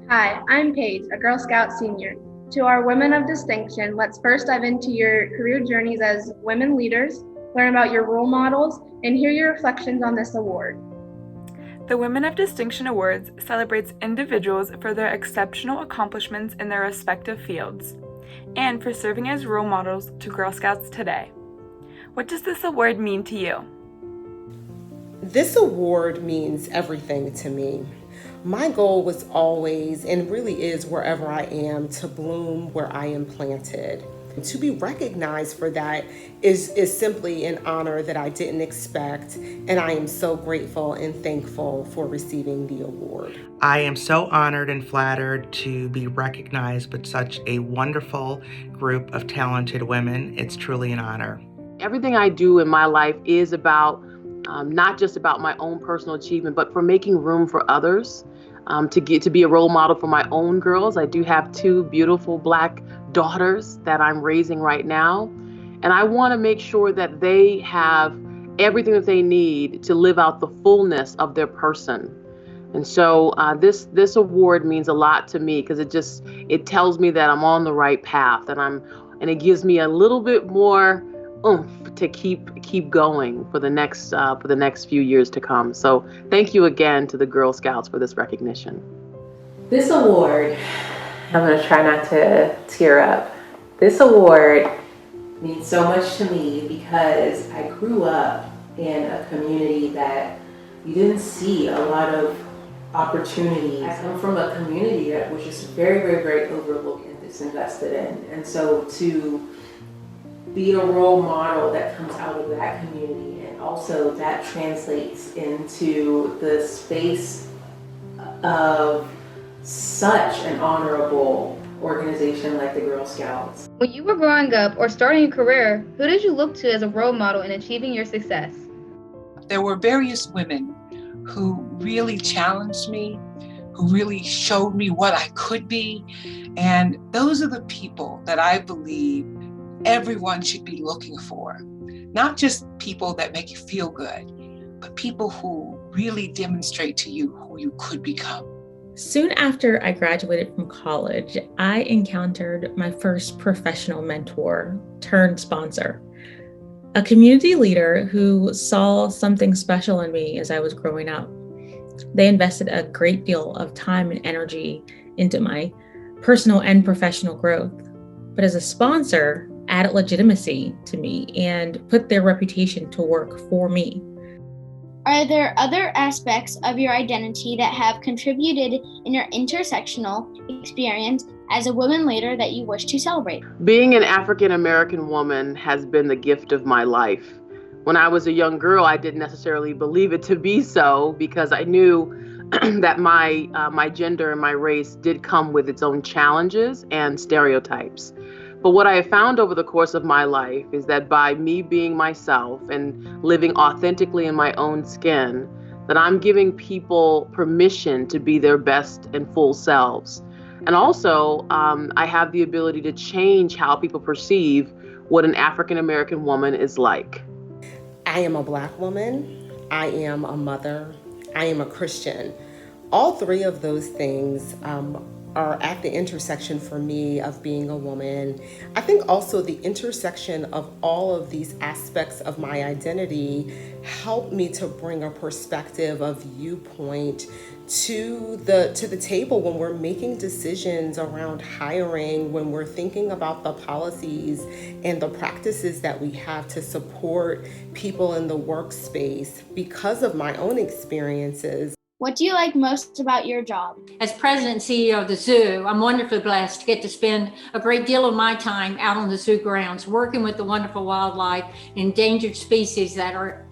Hi, I'm Paige, a Girl Scout senior. To our Women of Distinction, let's first dive into your career journeys as women leaders, learn about your role models, and hear your reflections on this award. The Women of Distinction Awards celebrates individuals for their exceptional accomplishments in their respective fields, and for serving as role models to Girl Scouts today. What does this award mean to you? This award means everything to me. My goal was always, and really is wherever I am, to bloom where I am planted. To be recognized for that is simply an honor that I didn't expect, and I am so grateful and thankful for receiving the award. I am so honored and flattered to be recognized with such a wonderful group of talented women. It's truly an honor. Everything I do in my life is about not just about my own personal achievement, but for making room for others, to be a role model for my own girls. I do have two beautiful Black daughters that I'm raising right now, and I want to make sure that they have everything that they need to live out the fullness of their person. And so this award means a lot to me because it tells me that I'm on the right path, and it gives me a little bit more oomph to keep going for the next few years to come. So thank you again to the Girl Scouts for this recognition. This award, I'm going to try not to tear up. This award means so much to me because I grew up in a community that you didn't see a lot of opportunities. I come from a community that was just very, very, very overlooked and disinvested in. And so to be a role model that comes out of that community, and also that translates into the space of such an honorable organization like the Girl Scouts. When you were growing up or starting a career, who did you look to as a role model in achieving your success? There were various women who really challenged me, who really showed me what I could be. And those are the people that I believe everyone should be looking for. Not just people that make you feel good, but people who really demonstrate to you who you could become. Soon after I graduated from college, I encountered my first professional mentor turned sponsor, a community leader who saw something special in me as I was growing up. They invested a great deal of time and energy into my personal and professional growth. But as a sponsor, added legitimacy to me and put their reputation to work for me. Are there other aspects of your identity that have contributed in your intersectional experience as a woman leader that you wish to celebrate? Being an African American woman has been the gift of my life. When I was a young girl, I didn't necessarily believe it to be so because I knew that my gender and my race did come with its own challenges and stereotypes. But what I have found over the course of my life is that by me being myself and living authentically in my own skin, that I'm giving people permission to be their best and full selves. And also, I have the ability to change how people perceive what an African American woman is like. I am a Black woman. I am a mother. I am a Christian. All three of those things are at the intersection for me of being a woman. I think also the intersection of all of these aspects of my identity helped me to bring a perspective, a viewpoint to the table when we're making decisions around hiring, when we're thinking about the policies and the practices that we have to support people in the workspace because of my own experiences. What do you like most about your job? As president and CEO of the zoo, I'm wonderfully blessed to get to spend a great deal of my time out on the zoo grounds, working with the wonderful wildlife and endangered species that are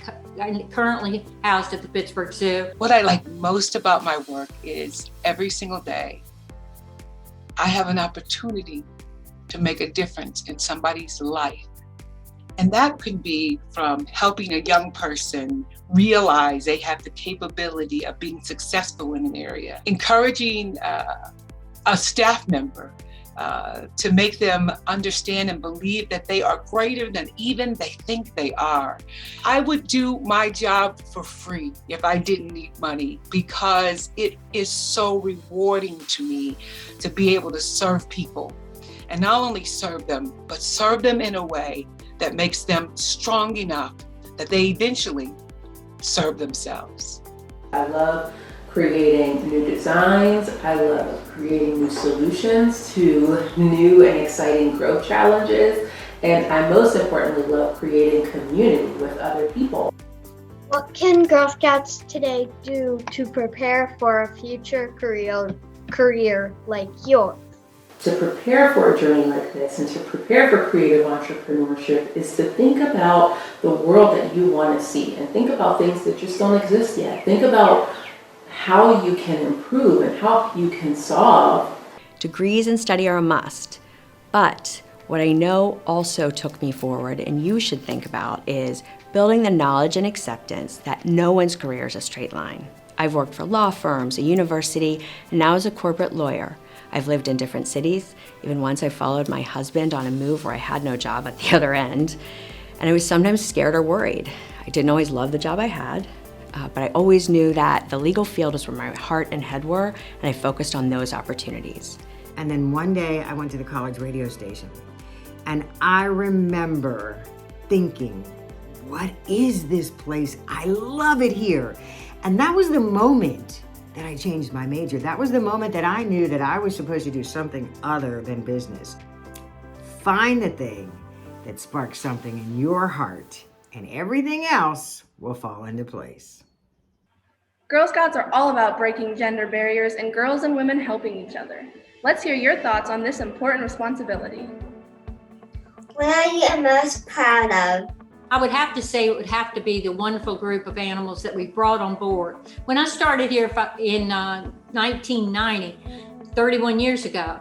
currently housed at the Pittsburgh Zoo. What I like most about my work is every single day, I have an opportunity to make a difference in somebody's life. And that could be from helping a young person realize they have the capability of being successful in an area, encouraging a staff member to make them understand and believe that they are greater than even they think they are. I would do my job for free if I didn't need money, because it is so rewarding to me to be able to serve people, and not only serve them, but serve them in a way that makes them strong enough that they eventually serve themselves. I love creating new designs. I love creating new solutions to new and exciting growth challenges. And I most importantly love creating community with other people. What can Girl Scouts today do to prepare for a future career like yours? To prepare for a journey like this and to prepare for creative entrepreneurship is to think about the world that you want to see and think about things that just don't exist yet. Think about how you can improve and how you can solve. Degrees and study are a must, but what I know also took me forward and you should think about is building the knowledge and acceptance that no one's career is a straight line. I've worked for law firms, a university, and now as a corporate lawyer. I've lived in different cities. Even once I followed my husband on a move where I had no job at the other end, and I was sometimes scared or worried. I didn't always love the job I had, but I always knew that the legal field was where my heart and head were, and I focused on those opportunities. And then one day I went to the college radio station, and I remember thinking, what is this place? I love it here. And that was the moment that I changed my major. That was the moment that I knew that I was supposed to do something other than business. Find the thing that sparks something in your heart, and everything else will fall into place. Girl Scouts are all about breaking gender barriers and girls and women helping each other. Let's hear your thoughts on this important responsibility. What are you most proud of? I would have to say it would have to be the wonderful group of animals that we brought on board. When I started here in 1990, 31 years ago,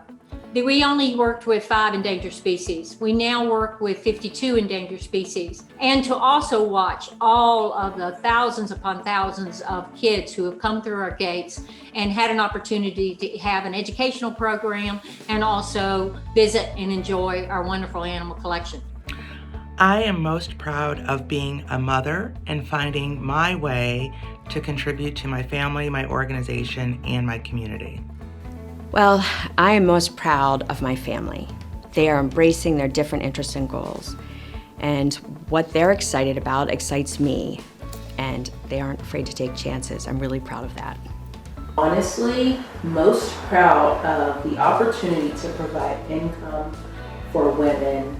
we only worked with 5 endangered species. We now work with 52 endangered species. And to also watch all of the thousands upon thousands of kids who have come through our gates and had an opportunity to have an educational program and also visit and enjoy our wonderful animal collection. I am most proud of being a mother and finding my way to contribute to my family, my organization, and my community. Well, I am most proud of my family. They are embracing their different interests and goals. And what they're excited about excites me. And they aren't afraid to take chances. I'm really proud of that. Honestly, most proud of the opportunity to provide income for women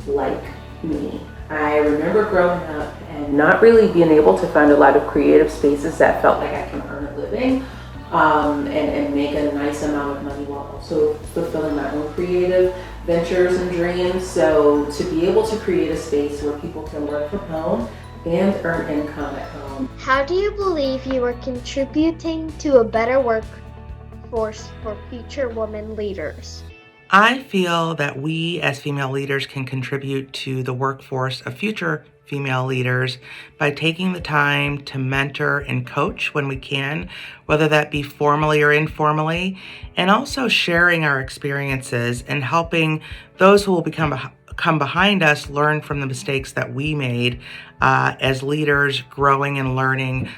like me. I remember growing up and not really being able to find a lot of creative spaces that felt like I can earn a living and make a nice amount of money while also fulfilling my own creative ventures and dreams. So to be able to create a space where people can work from home and earn income at home. How do you believe you are contributing to a better workforce for future women leaders? I feel that we as female leaders can contribute to the workforce of future female leaders by taking the time to mentor and coach when we can, whether that be formally or informally, and also sharing our experiences and helping those who will come behind us learn from the mistakes that we made as leaders growing and learning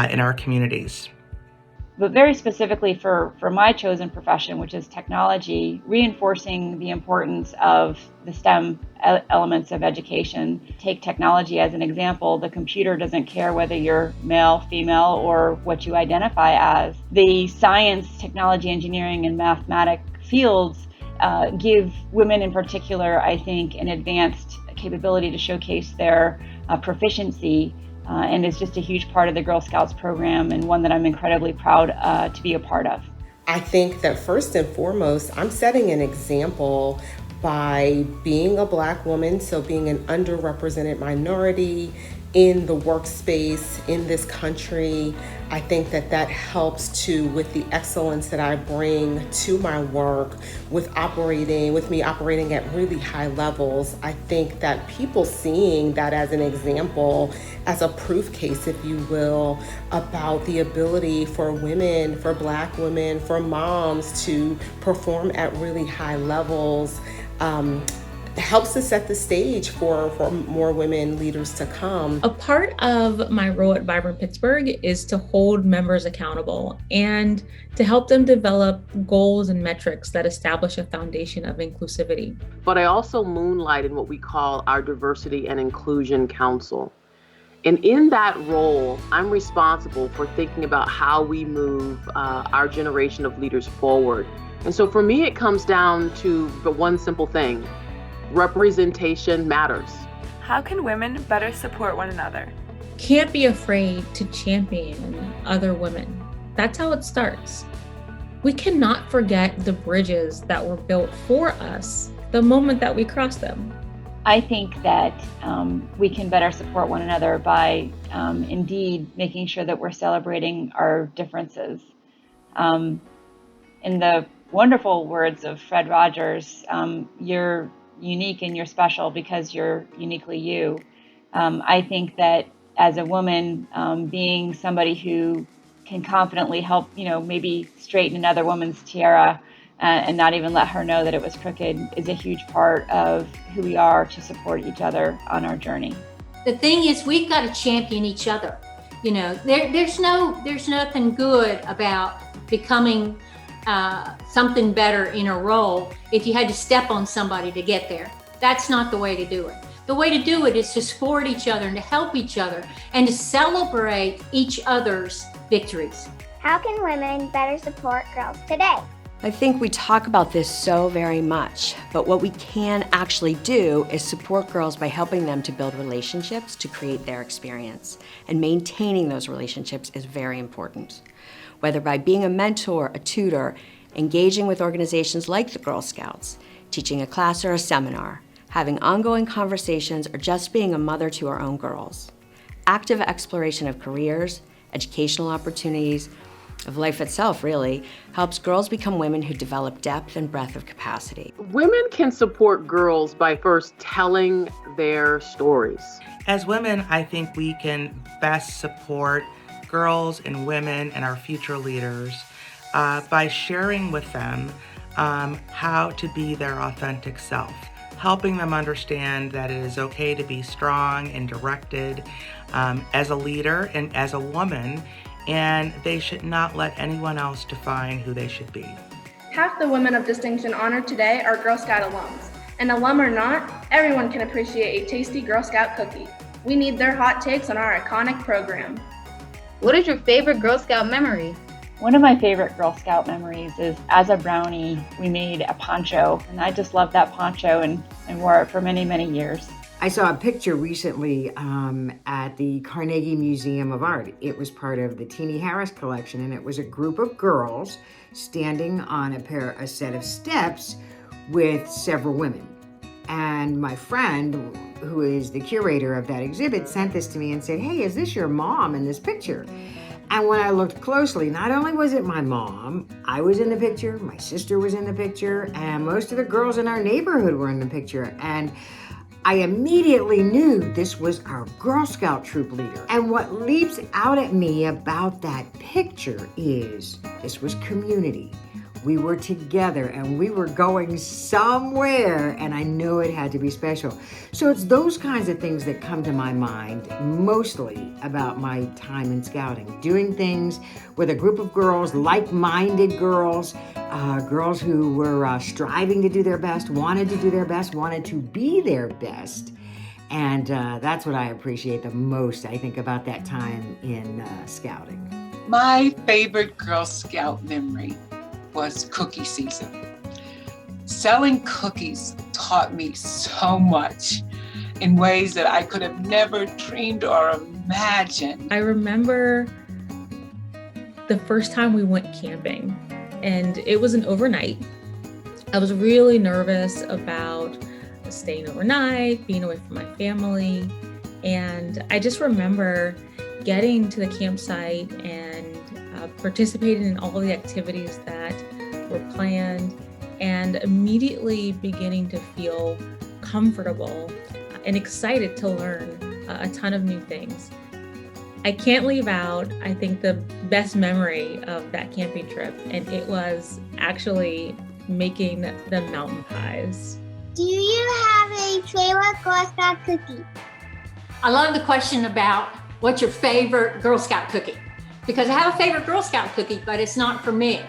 in our communities. But very specifically for my chosen profession, which is technology, reinforcing the importance of the STEM elements of education. Take technology as an example. The computer doesn't care whether you're male, female, or what you identify as. The science, technology, engineering, and mathematics fields give women in particular, I think, an advanced capability to showcase their proficiency. And is just a huge part of the Girl Scouts program and one that I'm incredibly proud to be a part of. I think that first and foremost, I'm setting an example by being a Black woman, so being an underrepresented minority, in the workspace in this country. I think that helps too with the excellence that I bring to my work with me operating at really high levels. I think that people seeing that as an example, as a proof case, if you will, about the ability for women, for Black women, for moms to perform at really high levels, helps to set the stage for more women leaders to come. A part of my role at Vibrant Pittsburgh is to hold members accountable and to help them develop goals and metrics that establish a foundation of inclusivity. But I also moonlight in what we call our Diversity and Inclusion Council. And in that role, I'm responsible for thinking about how we move our generation of leaders forward. And so for me, it comes down to the one simple thing: representation matters. How can women better support one another? Can't be afraid to champion other women. That's how it starts. We cannot forget the bridges that were built for us the moment that we cross them. I think that we can better support one another by indeed making sure that we're celebrating our differences. In the wonderful words of Fred Rogers, you're unique and you're special because you're uniquely you. I think that as a woman, being somebody who can confidently help, maybe straighten another woman's tiara and not even let her know that it was crooked is a huge part of who we are to support each other on our journey. The thing is, we've got to champion each other. There's nothing good about becoming something better in a role if you had to step on somebody to get there. That's not the way to do it. The way to do it is to support each other and to help each other and to celebrate each other's victories. How can women better support girls today? I think we talk about this so very much, but what we can actually do is support girls by helping them to build relationships to create their experience. And maintaining those relationships is very important. Whether by being a mentor, a tutor, engaging with organizations like the Girl Scouts, teaching a class or a seminar, having ongoing conversations, or just being a mother to our own girls. Active exploration of careers, educational opportunities, of life itself really, helps girls become women who develop depth and breadth of capacity. Women can support girls by first telling their stories. As women, I think we can best support girls and women and our future leaders by sharing with them how to be their authentic self, helping them understand that it is okay to be strong and directed as a leader and as a woman, and they should not let anyone else define who they should be. Half the women of distinction honored today are Girl Scout alums. And alum or not, everyone can appreciate a tasty Girl Scout cookie. We need their hot takes on our iconic program. What is your favorite Girl Scout memory? One of my favorite Girl Scout memories is as a brownie, we made a poncho, and I just loved that poncho and wore it for many, many years. I saw a picture recently at the Carnegie Museum of Art. It was part of the Teenie Harris collection, and it was a group of girls standing on a set of steps with several women. And my friend, who is the curator of that exhibit, sent this to me and said, "Hey, is this your mom in this picture?" And when I looked closely, not only was it my mom, I was in the picture, my sister was in the picture, and most of the girls in our neighborhood were in the picture. And I immediately knew this was our Girl Scout troop leader. And what leaps out at me about that picture is this was community. We were together and we were going somewhere, and I knew it had to be special. So it's those kinds of things that come to my mind mostly about my time in scouting. Doing things with a group of girls, like-minded girls, girls who were striving to do their best, wanted to do their best, wanted to be their best. And that's what I appreciate the most, I think, about that time in scouting. My favorite Girl Scout memory was cookie season. Selling cookies taught me so much in ways that I could have never dreamed or imagined. I remember the first time we went camping, and it was an overnight. I was really nervous about staying overnight, being away from my family, And I just remember getting to the campsite and participating in all the activities that were planned and immediately beginning to feel comfortable and excited to learn a ton of new things. I can't leave out, I think, the best memory of that camping trip, and it was actually making the mountain pies. Do you have a favorite Girl Scout cookie? I love the question about what's your favorite Girl Scout cookie? Because I have a favorite Girl Scout cookie, but it's not for me.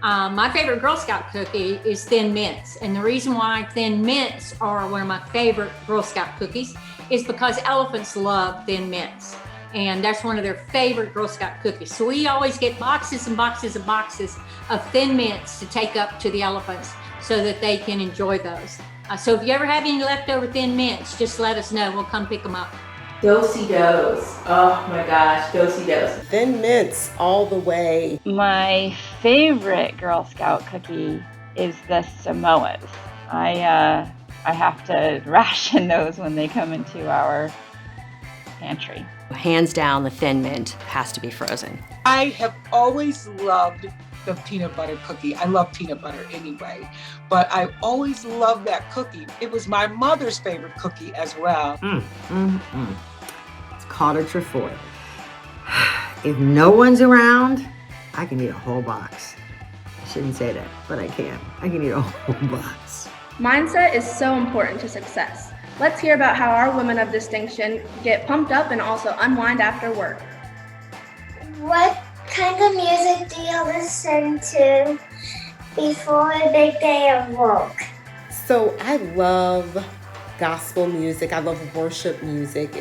My favorite Girl Scout cookie is Thin Mints. And the reason why Thin Mints are one of my favorite Girl Scout cookies is because elephants love Thin Mints. And that's one of their favorite Girl Scout cookies. So we always get boxes and boxes and boxes of Thin Mints to take up to the elephants so that they can enjoy those. So if you ever have any leftover Thin Mints, just let us know. We'll come pick them up. Do-si-dos. Oh my gosh, do-si-dos. Thin Mints all the way. My favorite Girl Scout cookie is the Samoas. I have to ration those when they come into our pantry. Hands down, the Thin Mint has to be frozen. I have always loved the peanut butter cookie. I love peanut butter anyway, but I always loved that cookie. It was my mother's favorite cookie as well. It's called a trefoil. If no one's around, I can eat a whole box. I shouldn't say that, but I can. I can eat a whole box. Mindset is so important to success. Let's hear about how our women of distinction get pumped up and also unwind after work. What kind of music do you listen to before a big day of work? So I love gospel music. I love worship music.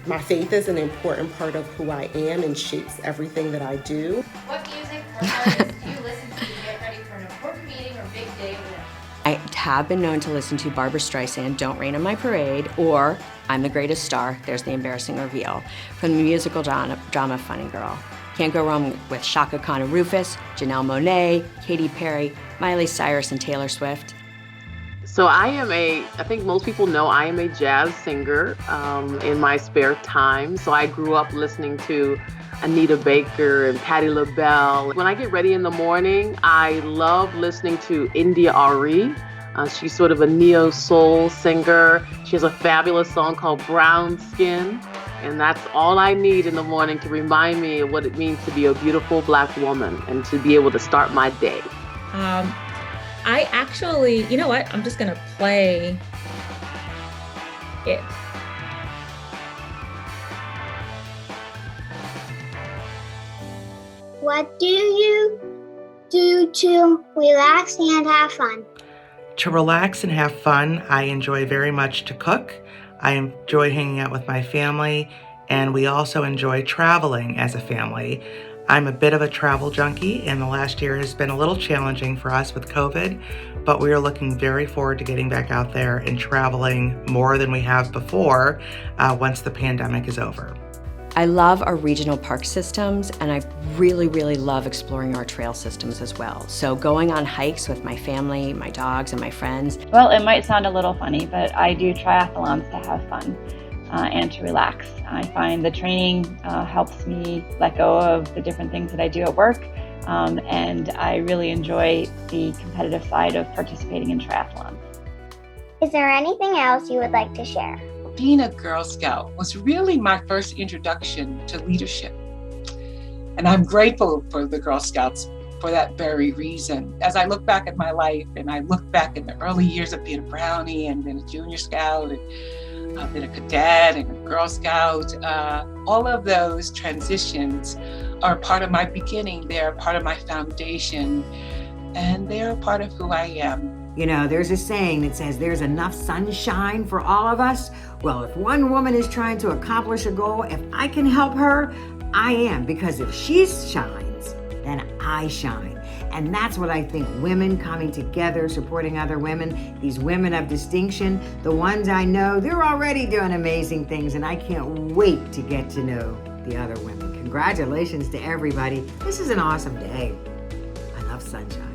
My faith is an important part of who I am and shapes everything that I do. What music or artists do you listen to get ready for an important meeting or big day of work? I have been known to listen to Barbra Streisand, Don't Rain on My Parade, or I'm the Greatest Star, There's the Embarrassing Reveal, from the musical drama Funny Girl. Can't go wrong with Chaka Khan and Rufus, Janelle Monáe, Katy Perry, Miley Cyrus, and Taylor Swift. So I think most people know I am a jazz singer in my spare time. So I grew up listening to Anita Baker and Patti LaBelle. When I get ready in the morning, I love listening to India Ari. She's sort of a neo-soul singer. She has a fabulous song called Brown Skin. And that's all I need in the morning to remind me of what it means to be a beautiful Black woman and to be able to start my day. I actually, you know what? I'm just going to play it. What do you do to relax and have fun? To relax and have fun, I enjoy very much to cook. I enjoy hanging out with my family, and we also enjoy traveling as a family. I'm a bit of a travel junkie, and the last year has been a little challenging for us with COVID, but we are looking very forward to getting back out there and traveling more than we have before once the pandemic is over. I love our regional park systems, and I really, really love exploring our trail systems as well. So going on hikes with my family, my dogs, and my friends. Well, it might sound a little funny, but I do triathlons to have fun and to relax. I find the training helps me let go of the different things that I do at work, and I really enjoy the competitive side of participating in triathlons. Is there anything else you would like to share? Being a Girl Scout was really my first introduction to leadership. And I'm grateful for the Girl Scouts for that very reason. As I look back at my life and I look back in the early years of being a Brownie and then a Junior Scout and I've been a cadet and a Girl Scout, all of those transitions are part of my beginning. They're part of my foundation and they're a part of who I am. You know, there's a saying that says there's enough sunshine for all of us. Well, if one woman is trying to accomplish a goal, if I can help her, I am. Because if she shines, then I shine. And that's what I think women coming together, supporting other women, these women of distinction, the ones I know, they're already doing amazing things. And I can't wait to get to know the other women. Congratulations to everybody. This is an awesome day. I love sunshine.